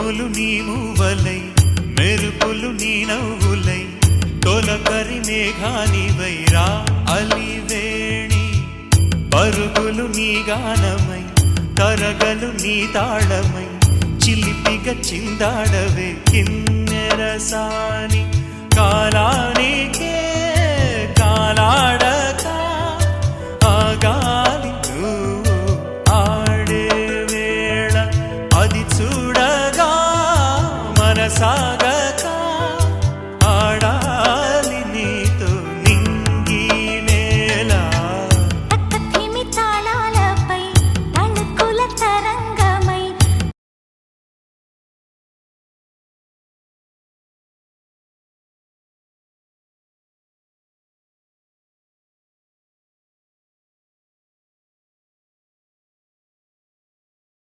ఉరుములు నీ మూవలై మెరుపులు నీ నవ్వులై తొలకరి మేఘానివై రా అలివేణి పరుగులు నీ గానమై తరగలు నీ తాళమై చిలిపిగా చిందాడవే కిన్నెరసాని కాలానికే కాలాడక ఆగాలి నువ్వు ఆడే వేళ అది చూడగా మనసా